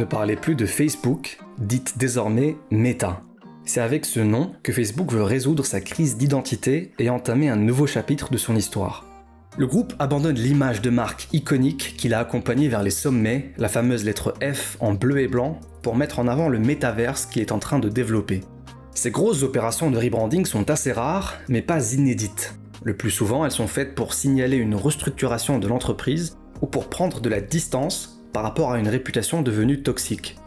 parlez plus de Facebook, dite désormais Meta. C'est avec ce nom que Facebook veut résoudre sa crise d'identité et entamer un nouveau chapitre de son histoire. Le groupe abandonne l'image de marque iconique qui l'a accompagné vers les sommets, la fameuse lettre F en bleu et blanc, pour mettre en avant le métaverse qu'il est en train de développer. Ces grosses opérations de rebranding sont assez rares, mais pas inédites. Le plus souvent, elles sont faites pour signaler une restructuration de l'entreprise ou pour prendre de la distance par rapport à une réputation devenue toxique.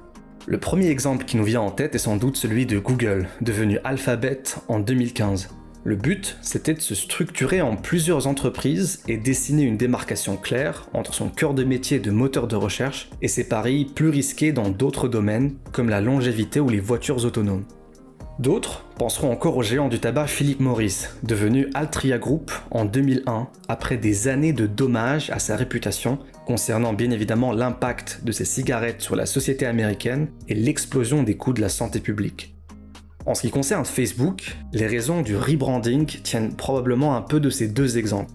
Le premier exemple qui nous vient en tête est sans doute celui de Google, devenu Alphabet en 2015. Le but, c'était de se structurer en plusieurs entreprises et dessiner une démarcation claire entre son cœur de métier de moteur de recherche et ses paris plus risqués dans d'autres domaines, comme la longévité ou les voitures autonomes. D'autres penseront encore au géant du tabac Philip Morris, devenu Altria Group en 2001, après des années de dommages à sa réputation, concernant bien évidemment l'impact de ses cigarettes sur la société américaine et l'explosion des coûts de la santé publique. En ce qui concerne Facebook, les raisons du rebranding tiennent probablement un peu de ces deux exemples.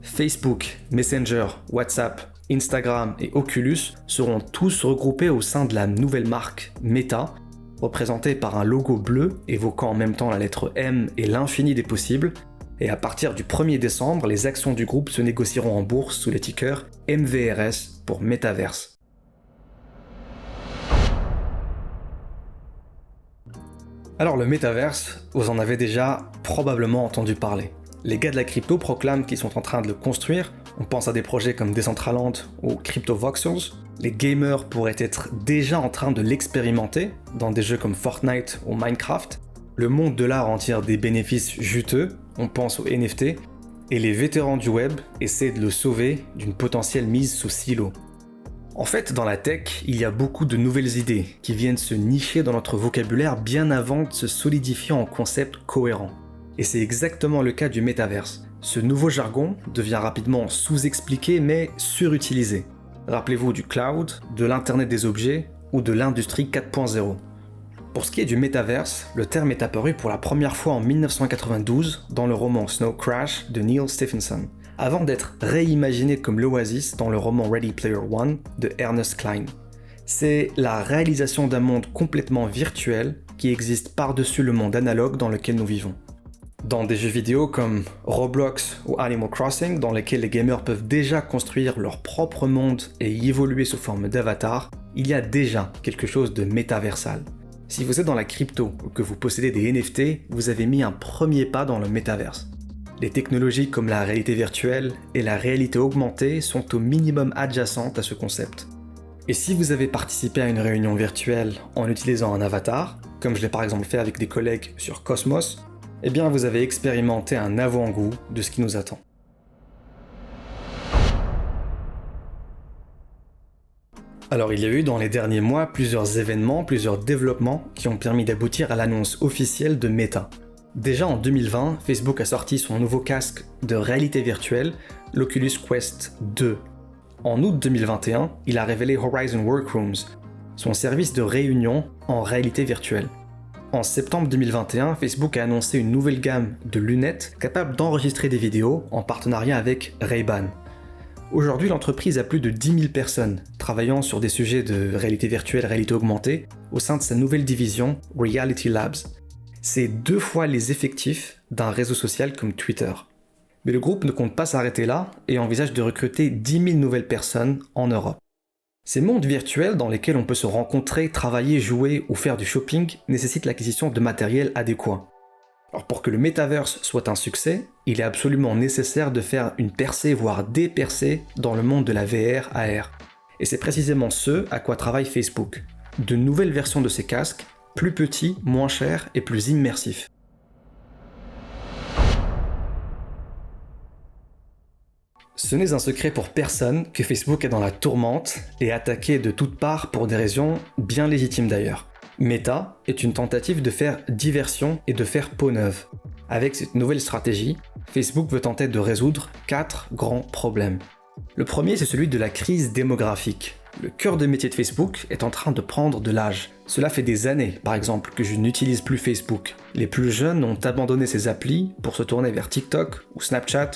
Facebook, Messenger, WhatsApp, Instagram et Oculus seront tous regroupés au sein de la nouvelle marque Meta, représentée par un logo bleu évoquant en même temps la lettre M et l'infini des possibles, et à partir du 1er décembre, les actions du groupe se négocieront en bourse sous les tickers MVRS pour Metaverse. Alors le Metaverse, vous en avez déjà probablement entendu parler. Les gars de la crypto proclament qu'ils sont en train de le construire, on pense à des projets comme Decentraland ou CryptoVoxels. Les gamers pourraient être déjà en train de l'expérimenter dans des jeux comme Fortnite ou Minecraft. Le monde de l'art en tire des bénéfices juteux, on pense aux NFT, et les vétérans du web essaient de le sauver d'une potentielle mise sous silo. En fait, dans la tech, il y a beaucoup de nouvelles idées qui viennent se nicher dans notre vocabulaire bien avant de se solidifier en concept cohérent. Et c'est exactement le cas du métaverse. Ce nouveau jargon devient rapidement sous-expliqué mais surutilisé. Rappelez-vous du cloud, de l'internet des objets ou de l'industrie 4.0. Pour ce qui est du métaverse, le terme est apparu pour la première fois en 1992 dans le roman Snow Crash de Neal Stephenson, avant d'être réimaginé comme l'Oasis dans le roman Ready Player One de Ernest Cline. C'est la réalisation d'un monde complètement virtuel qui existe par-dessus le monde analogue dans lequel nous vivons. Dans des jeux vidéo comme Roblox ou Animal Crossing, dans lesquels les gamers peuvent déjà construire leur propre monde et y évoluer sous forme d'avatar, il y a déjà quelque chose de métaversal. Si vous êtes dans la crypto ou que vous possédez des NFT, vous avez mis un premier pas dans le métaverse. Les technologies comme la réalité virtuelle et la réalité augmentée sont au minimum adjacentes à ce concept. Et si vous avez participé à une réunion virtuelle en utilisant un avatar, comme je l'ai par exemple fait avec des collègues sur Cosmos, eh bien vous avez expérimenté un avant-goût de ce qui nous attend. Alors il y a eu dans les derniers mois plusieurs événements, plusieurs développements qui ont permis d'aboutir à l'annonce officielle de Meta. Déjà en 2020, Facebook a sorti son nouveau casque de réalité virtuelle, l'Oculus Quest 2. En août 2021, il a révélé Horizon Workrooms, son service de réunion en réalité virtuelle. En septembre 2021, Facebook a annoncé une nouvelle gamme de lunettes capables d'enregistrer des vidéos en partenariat avec Ray-Ban. Aujourd'hui, l'entreprise a plus de 10 000 personnes travaillant sur des sujets de réalité virtuelle, réalité augmentée au sein de sa nouvelle division Reality Labs. C'est 2 fois les effectifs d'un réseau social comme Twitter. Mais le groupe ne compte pas s'arrêter là et envisage de recruter 10 000 nouvelles personnes en Europe. Ces mondes virtuels dans lesquels on peut se rencontrer, travailler, jouer ou faire du shopping nécessitent l'acquisition de matériel adéquat. Alors pour que le Metaverse soit un succès, il est absolument nécessaire de faire une percée, voire des percées, dans le monde de la VR, AR. Et c'est précisément ce à quoi travaille Facebook. De nouvelles versions de ces casques, plus petits, moins chers et plus immersifs. Ce n'est un secret pour personne que Facebook est dans la tourmente et attaqué de toutes parts pour des raisons bien légitimes d'ailleurs. Meta est une tentative de faire diversion et de faire peau neuve. Avec cette nouvelle stratégie, Facebook veut tenter de résoudre 4 grands problèmes. Le premier, c'est celui de la crise démographique. Le cœur de métier de Facebook est en train de prendre de l'âge. Cela fait des années, par exemple, que je n'utilise plus Facebook. Les plus jeunes ont abandonné ces applis pour se tourner vers TikTok ou Snapchat,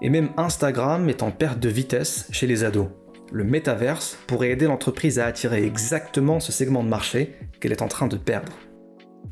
et même Instagram est en perte de vitesse chez les ados. le métaverse pourrait aider l'entreprise à attirer exactement ce segment de marché qu'elle est en train de perdre.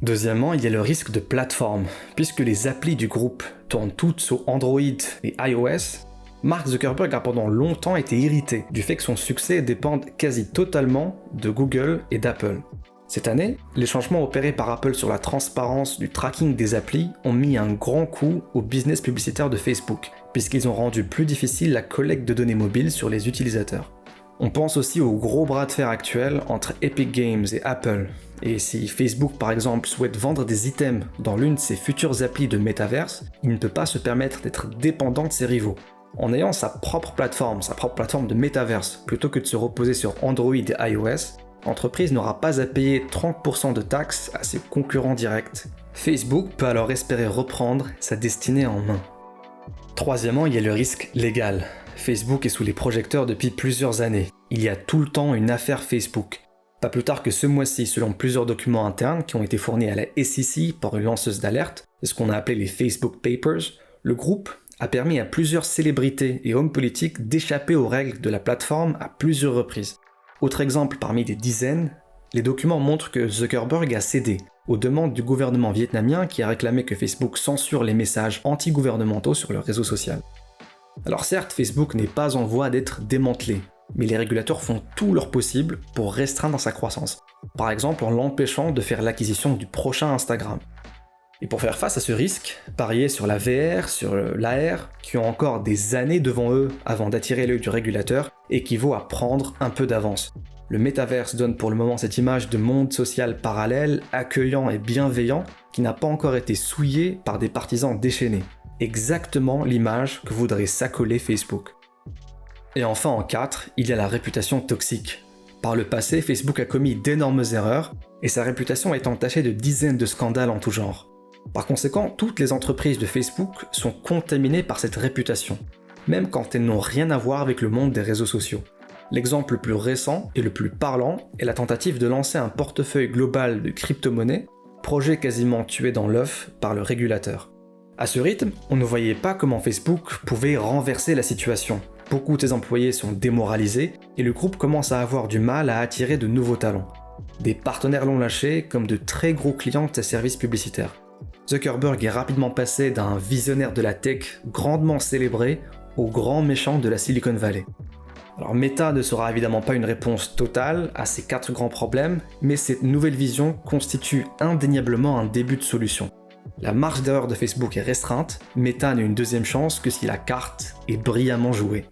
Deuxièmement, il y a le risque de plateforme. Puisque les applis du groupe tournent toutes sur Android et iOS, Mark Zuckerberg a pendant longtemps été irrité du fait que son succès dépende quasi totalement de Google et d'Apple. Cette année, les changements opérés par Apple sur la transparence du tracking des applis ont mis un grand coup au business publicitaire de Facebook, puisqu'ils ont rendu plus difficile la collecte de données mobiles sur les utilisateurs. On pense aussi au gros bras de fer actuel entre Epic Games et Apple, et si Facebook par exemple souhaite vendre des items dans l'une de ses futures applis de métaverse, il ne peut pas se permettre d'être dépendant de ses rivaux. En ayant sa propre plateforme de métaverse, plutôt que de se reposer sur Android et iOS, l'entreprise n'aura pas à payer 30% de taxes à ses concurrents directs. Facebook peut alors espérer reprendre sa destinée en main. Troisièmement, il y a le risque légal. Facebook est sous les projecteurs depuis plusieurs années. Il y a tout le temps une affaire Facebook. Pas plus tard que ce mois-ci, selon plusieurs documents internes qui ont été fournis à la SEC par une lanceuse d'alerte, c'est ce qu'on a appelé les Facebook Papers, le groupe a permis à plusieurs célébrités et hommes politiques d'échapper aux règles de la plateforme à plusieurs reprises. Autre exemple parmi des dizaines, les documents montrent que Zuckerberg a cédé aux demandes du gouvernement vietnamien qui a réclamé que Facebook censure les messages anti-gouvernementaux sur le réseau social. Alors certes, Facebook n'est pas en voie d'être démantelé, mais les régulateurs font tout leur possible pour restreindre sa croissance. Par exemple en l'empêchant de faire l'acquisition du prochain Instagram. Et pour faire face à ce risque, parier sur la VR, sur l'AR, qui ont encore des années devant eux avant d'attirer l'œil du régulateur, équivaut à prendre un peu d'avance. Le métaverse donne pour le moment cette image de monde social parallèle, accueillant et bienveillant, qui n'a pas encore été souillé par des partisans déchaînés. Exactement l'image que voudrait s'accoler Facebook. Et enfin en 4, il y a la réputation toxique. Par le passé, Facebook a commis d'énormes erreurs, et sa réputation est entachée de dizaines de scandales en tout genre. Par conséquent, toutes les entreprises de Facebook sont contaminées par cette réputation, même quand elles n'ont rien à voir avec le monde des réseaux sociaux. L'exemple le plus récent et le plus parlant est la tentative de lancer un portefeuille global de crypto-monnaies, projet quasiment tué dans l'œuf par le régulateur. À ce rythme, on ne voyait pas comment Facebook pouvait renverser la situation. Beaucoup de ses employés sont démoralisés et le groupe commence à avoir du mal à attirer de nouveaux talents. Des partenaires l'ont lâché comme de très gros clients de ses services publicitaires. Zuckerberg est rapidement passé d'un visionnaire de la tech grandement célébré au grand méchant de la Silicon Valley. Alors Meta ne sera évidemment pas une réponse totale à ces 4 grands problèmes, mais cette nouvelle vision constitue indéniablement un début de solution. La marge d'erreur de Facebook est restreinte, Meta n'a une deuxième chance que si la carte est brillamment jouée.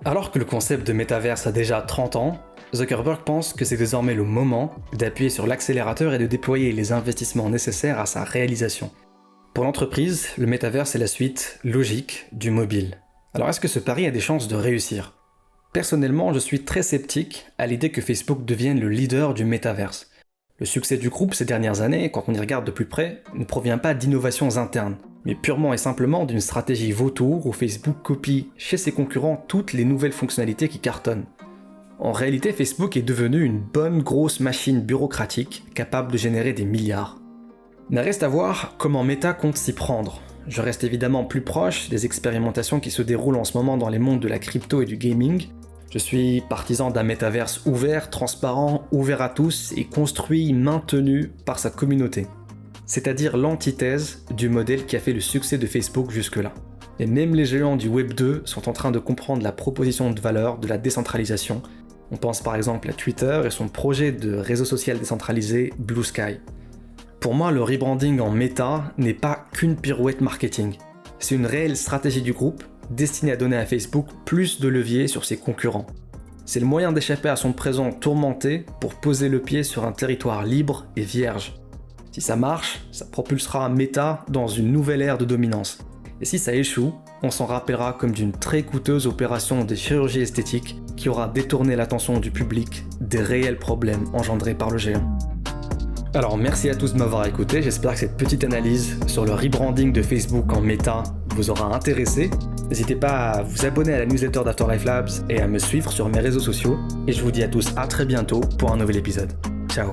Alors que le concept de métaverse a déjà 30 ans, Zuckerberg pense que c'est désormais le moment d'appuyer sur l'accélérateur et de déployer les investissements nécessaires à sa réalisation. Pour l'entreprise, le métaverse est la suite logique du mobile. Alors est-ce que ce pari a des chances de réussir ? Personnellement, je suis très sceptique à l'idée que Facebook devienne le leader du métaverse. Le succès du groupe ces dernières années, quand on y regarde de plus près, ne provient pas d'innovations internes, mais purement et simplement d'une stratégie vautour où Facebook copie chez ses concurrents toutes les nouvelles fonctionnalités qui cartonnent. En réalité, Facebook est devenu une bonne grosse machine bureaucratique capable de générer des milliards. Il reste à voir comment Meta compte s'y prendre. Je reste évidemment plus proche des expérimentations qui se déroulent en ce moment dans les mondes de la crypto et du gaming. Je suis partisan d'un métaverse ouvert, transparent, ouvert à tous et construit, maintenu par sa communauté. C'est-à-dire l'antithèse du modèle qui a fait le succès de Facebook jusque-là. Et même les géants du Web 2 sont en train de comprendre la proposition de valeur de la décentralisation. On pense par exemple à Twitter et son projet de réseau social décentralisé Blue Sky. Pour moi, le rebranding en Meta n'est pas qu'une pirouette marketing. C'est une réelle stratégie du groupe destinée à donner à Facebook plus de levier sur ses concurrents. C'est le moyen d'échapper à son présent tourmenté pour poser le pied sur un territoire libre et vierge. Si ça marche, ça propulsera Meta dans une nouvelle ère de dominance. Et si ça échoue, on s'en rappellera comme d'une très coûteuse opération de chirurgie esthétique qui aura détourné l'attention du public des réels problèmes engendrés par le géant. Alors merci à tous de m'avoir écouté, j'espère que cette petite analyse sur le rebranding de Facebook en Meta vous aura intéressé. N'hésitez pas à vous abonner à la newsletter d'Afterlife Labs et à me suivre sur mes réseaux sociaux. Et je vous dis à tous à très bientôt pour un nouvel épisode. Ciao.